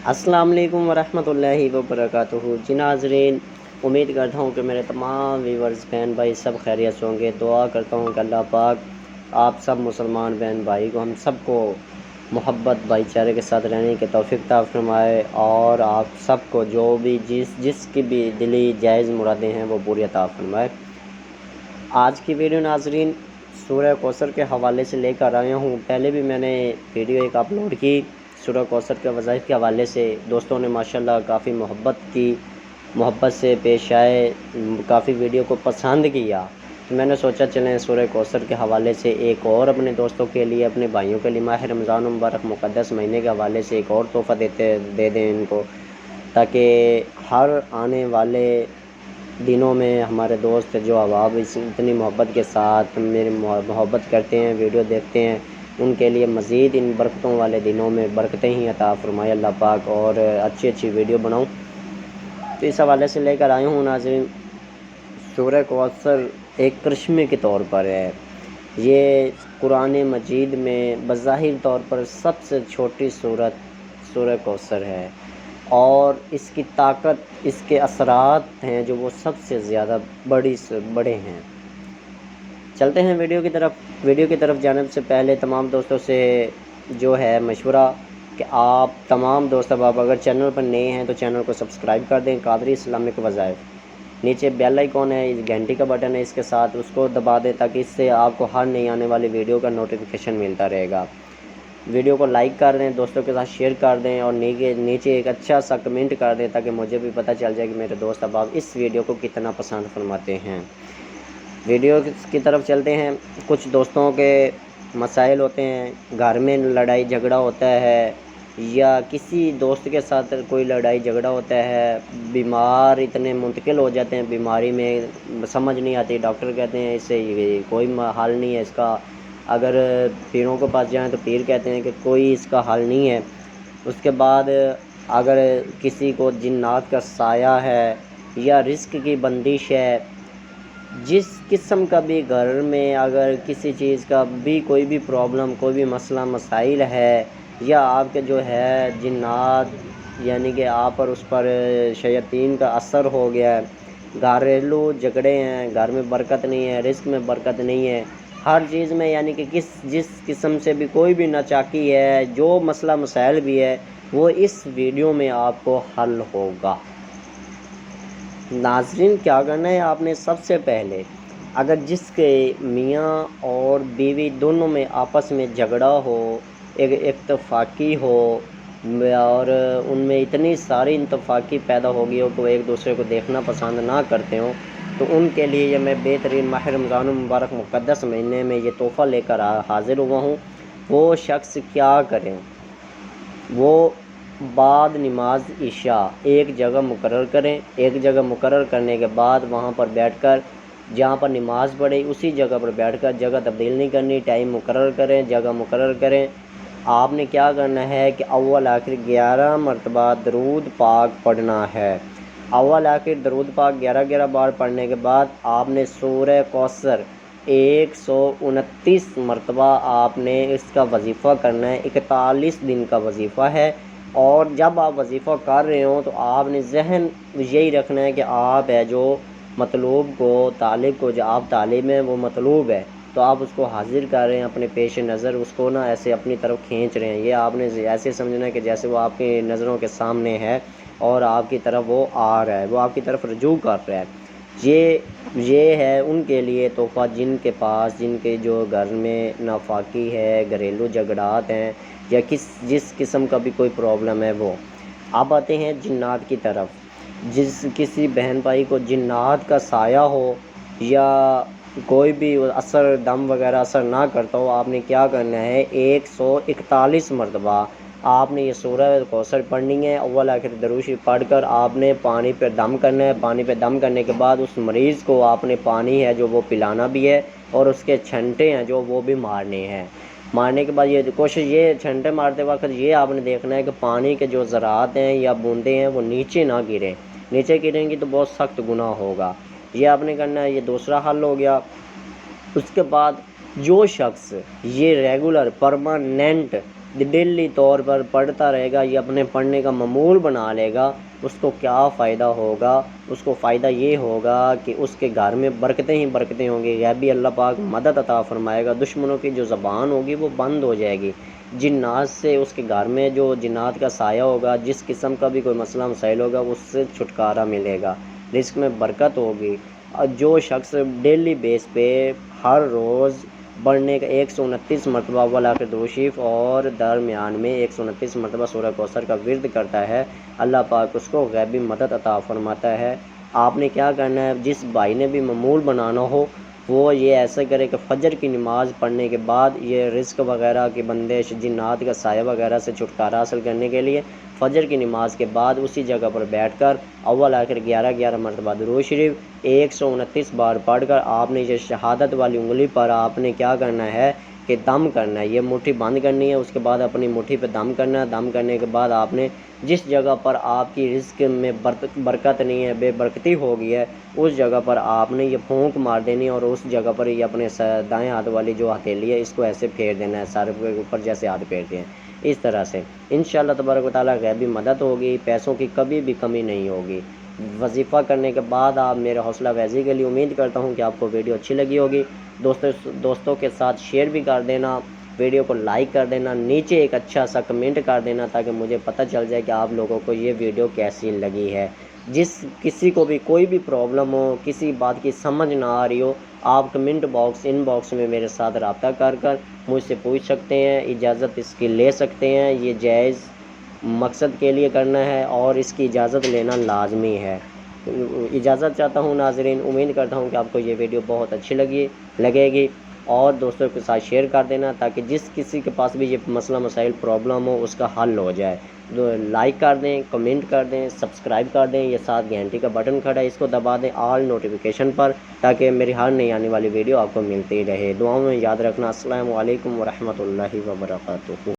अस्सलाम वालेकुम वरहमतुल्लाहि वबरकातुहू। जी नाज़रीन, उम्मीद करता हूँ कि मेरे तमाम व्यूवर्स बहन भाई सब खैरियत से होंगे। दुआ करता हूँ कि अल्लाह पाक आप सब मुसलमान बहन भाई को, हम सबको मोहब्बत भाईचारे के साथ रहने की तौफीक अता फरमाए और आप सबको जो भी जिसकी भी दिली जायज़ मुरादें हैं वो पूरी अता फरमाए। आज की वीडियो नाज़रीन सूरह कौसर के हवाले से लेकर आया हूँ। पहले भी मैंने वीडियो एक अपलोड की सूरह कौसर के वज़ाइफ के हवाले से। दोस्तों ने माशाल्लाह काफ़ी मोहब्बत से पेश आए, काफ़ी वीडियो को पसंद किया। तो मैंने सोचा चलें सूरह कौसर के हवाले से एक और अपने दोस्तों के लिए, अपने भाइयों के लिए माह रमज़ान मुबारक मुक़द्दस महीने के हवाले से एक और तोहफ़ा दे दें इनको, ताकि हर आने वाले दिनों में हमारे दोस्त जो अहबाब इतनी मोहब्बत के साथ मेरी मोहब्बत करते हैं, वीडियो देखते हैं, उनके लिए मज़ीद इन बरकतों वाले दिनों में बरकतें ही अता फरमाए अल्लाह पाक, और अच्छी वीडियो बनाऊं। तो इस हवाले से लेकर आया हूँ नाज़रीन। सूरह कौसर एक करिश्मे के तौर पर है। ये कुरान मजीद में बज़ाहिर तौर पर सबसे छोटी सूरत सूरह कौसर है, और इसकी ताकत, इसके असरात हैं जो वो सबसे ज़्यादा बड़े हैं। चलते हैं वीडियो की तरफ जाने से पहले तमाम दोस्तों से जो है मशवरा कि आप तमाम दोस्त अब अगर चैनल पर नए हैं तो चैनल को सब्सक्राइब कर दें। कादरी इस्लामिक वज़ाइफ, नीचे बेल आइकॉन है, इस घंटी का बटन है, इसके साथ उसको दबा दें ताकि इससे आपको हर नई आने वाली वीडियो का नोटिफिकेशन मिलता रहेगा। वीडियो को लाइक कर दें, दोस्तों के साथ शेयर कर दें, और नीचे एक अच्छा सा कमेंट कर दें ताकि मुझे भी पता चल जाए कि मेरे दोस्त अब इस वीडियो को कितना पसंद फरमाते हैं। वीडियो की तरफ चलते हैं। कुछ दोस्तों के मसाइल होते हैं, घर में लड़ाई झगड़ा होता है, या किसी दोस्त के साथ कोई लड़ाई झगड़ा होता है, बीमार इतने मुंतकिल हो जाते हैं, बीमारी में समझ नहीं आती, डॉक्टर कहते हैं इससे कोई हल नहीं है इसका। अगर पीरों के पास जाएं तो पीर कहते हैं कि कोई इसका हल नहीं है। उसके बाद अगर किसी को जिन्नात का साया है या रिस्क की बंदिश है, जिस किस्म का भी घर में अगर किसी चीज़ का भी कोई भी प्रॉब्लम, कोई भी मसला मसाइल है, या आपके जो है जिन्नात यानी कि आप पर उस पर शैतान का असर हो गया है, घरेलू झगड़े हैं, घर में बरकत नहीं है, रिस्क में बरकत नहीं है, हर चीज़ में यानी कि जिस किस्म से भी कोई भी नाचाकी है, जो मसला मसाइल भी है, वो इस वीडियो में आपको हल होगा। नाज़रीन, क्या करना है आपने, सबसे पहले अगर जिसके मियाँ और बीवी दोनों में आपस में झगड़ा हो, एक इत्तफाकी हो, और उनमें इतनी सारी इत्तफाकी पैदा हो गई हो तो एक दूसरे को देखना पसंद ना करते हो, तो उनके लिए ये मैं बेहतरीन माह रमज़ान मुबारक मुक़द्दस महीने में ये तोहफ़ा लेकर हाज़िर हुआ हूँ। वो शख्स क्या करें, वो बाद नमाज इशा एक जगह मुकर्रर करें। एक जगह मुकर्रर करने के बाद वहाँ पर बैठकर जहाँ पर नमाज़ पढ़े उसी जगह पर बैठकर, जगह तब्दील नहीं करनी, टाइम मुकर्रर करें, जगह मुकर्रर करें। आपने क्या करना है कि अव्वल आखिर 11 मरतबा दरूद पाक पढ़ना है। अव्वल आखिर दरूद पाक 11 बार पढ़ने के बाद आपने सूरह कौसर 129 मरतबा आपने इसका वजीफ़ा करना है। 41 दिन का वजीफ़ा है, और जब आप वजीफ़ा कर रहे हो तो आपने जहन यही रखना है कि आप है जो मतलूब को, तालिब को, जो आप तालिब में वो मतलूब है, तो आप उसको हाजिर कर रहे हैं अपने पेश नज़र, उसको ना ऐसे अपनी तरफ खींच रहे हैं। ये आपने ऐसे समझना है कि जैसे वो आपकी नज़रों के सामने है और आपकी तरफ वो आ रहा है, वो आपकी तरफ रुजू कर रहा है। ये है उनके लिए तोहफ़ा जिनके जो घर में नाफाकी है, घरेलू झगड़ात हैं, या जिस किस्म का भी कोई प्रॉब्लम है वो। अब आते हैं जिन्नात की तरफ। किसी बहन भाई को जिन्नात का साया हो या कोई भी असर, दम वगैरह असर ना करता हो, आपने क्या करना है, 141 मरतबा आपने ये सूरह कौसर पढ़नी है। अव्वल आखिर दरूद शरीफ पढ़कर आपने पानी पर दम करना है। पानी पर दम करने के बाद उस मरीज़ को आपने पानी है जो वो पिलाना भी है, और उसके छंटे हैं जो वो भी मारने हैं। मारने के बाद ये कोशिश, ये छंटे मारते वक्त ये आपने देखना है कि पानी के जो ज़रात हैं या बूंदें हैं वो नीचे ना गिरें। नीचे गिरेंगी तो बहुत सख्त गुनाह होगा। ये आपने करना है। ये दूसरा हल हो गया। उसके बाद जो शख्स ये रेगुलर परमानेंट ڈیلی طور پر پڑھتا رہے گا، یہ اپنے پڑھنے کا معمول بنا لے گا، اس کو کیا فائدہ ہوگا؟ اس کو فائدہ یہ ہوگا کہ اس کے گھر میں برکتیں ہی برکتیں ہوں گی، غیبی اللہ پاک مدد عطا فرمائے گا، دشمنوں کی جو زبان ہوگی وہ بند ہو جائے گی، جنات سے اس کے گھر میں جو جنات کا سایہ ہوگا، جس قسم کا بھی کوئی مسئلہ مسائل ہوگا اس سے چھٹکارا ملے گا، رزق میں برکت ہوگی۔ اور جو شخص ڈیلی بیس پہ ہر روز بڑھنے کا 129 مرتبہ اول آخر درود شریف اور درمیان میں 129 مرتبہ سورہ کوثر کا ورد کرتا ہے، اللہ پاک اس کو غیبی مدد عطا فرماتا ہے۔ آپ نے کیا کرنا ہے، جس بھائی نے بھی معمول بنانا ہو وہ یہ ایسا کرے کہ فجر کی نماز پڑھنے کے بعد یہ رزق وغیرہ کی بندش، جنات کا سایہ وغیرہ سے چھٹکارا حاصل کرنے کے لیے فجر کی نماز کے بعد اسی جگہ پر بیٹھ کر اول آخر 11 مرتبہ درود شریف 129 بار پڑھ کر آپ نے یہ شہادت والی انگلی پر آپ نے کیا کرنا ہے کہ دم کرنا ہے، یہ مٹھی بند کرنی ہے، اس کے بعد اپنی مٹھی پہ دم کرنا ہے، دم کرنے کے بعد آپ نے جس جگہ پر آپ کی رزق میں برکت نہیں ہے، بے برکتی ہو گئی ہے، اس جگہ پر آپ نے یہ پھونک مار دینی ہے اور اس جگہ پر یہ اپنے دائیں ہاتھ والی جو ہتھیلی ہے اس کو ایسے پھیر دینا ہے، سر کے اوپر جیسے ہاتھ پھیرتے ہیں اس طرح سے، انشاءاللہ تبارک و تعالیٰ غیبی مدد ہوگی، پیسوں کی کبھی بھی کمی نہیں ہوگی۔ وظیفہ کرنے کے بعد آپ میرے حوصلہ افزائی کے لیے امید کرتا ہوں کہ آپ کو ویڈیو اچھی لگی ہوگی، دوستوں کے ساتھ شیئر بھی کر دینا، ویڈیو کو لائک کر دینا، نیچے ایک اچھا سا کمنٹ کر دینا تاکہ مجھے پتہ چل جائے کہ آپ لوگوں کو یہ ویڈیو کیسی لگی ہے۔ جس کسی کو بھی کوئی بھی پرابلم ہو، کسی بات کی سمجھ نہ آ رہی ہو، آپ کمنٹ باکس ان باکس میں میرے ساتھ رابطہ کر مجھ سے پوچھ سکتے ہیں، اجازت اس کی لے سکتے ہیں، یہ جائز مقصد کے لیے کرنا ہے اور اس کی اجازت لینا لازمی ہے۔ اجازت چاہتا ہوں ناظرین، امید کرتا ہوں کہ آپ کو یہ ویڈیو بہت اچھی لگے گی اور دوستوں کے ساتھ شیئر کر دینا تاکہ جس کسی کے پاس بھی یہ مسئلہ مسائل پرابلم ہو اس کا حل ہو جائے۔ لائک کر دیں، کمنٹ کر دیں، سبسکرائب کر دیں، یہ ساتھ گھنٹی کا بٹن کھڑا ہے اس کو دبا دیں آل نوٹیفیکیشن پر تاکہ میری ہر نئی آنے والی ویڈیو آپ کو ملتی رہے۔ دعاؤں میں یاد رکھنا۔ السلام علیکم ورحمۃ اللہ وبرکاتہ۔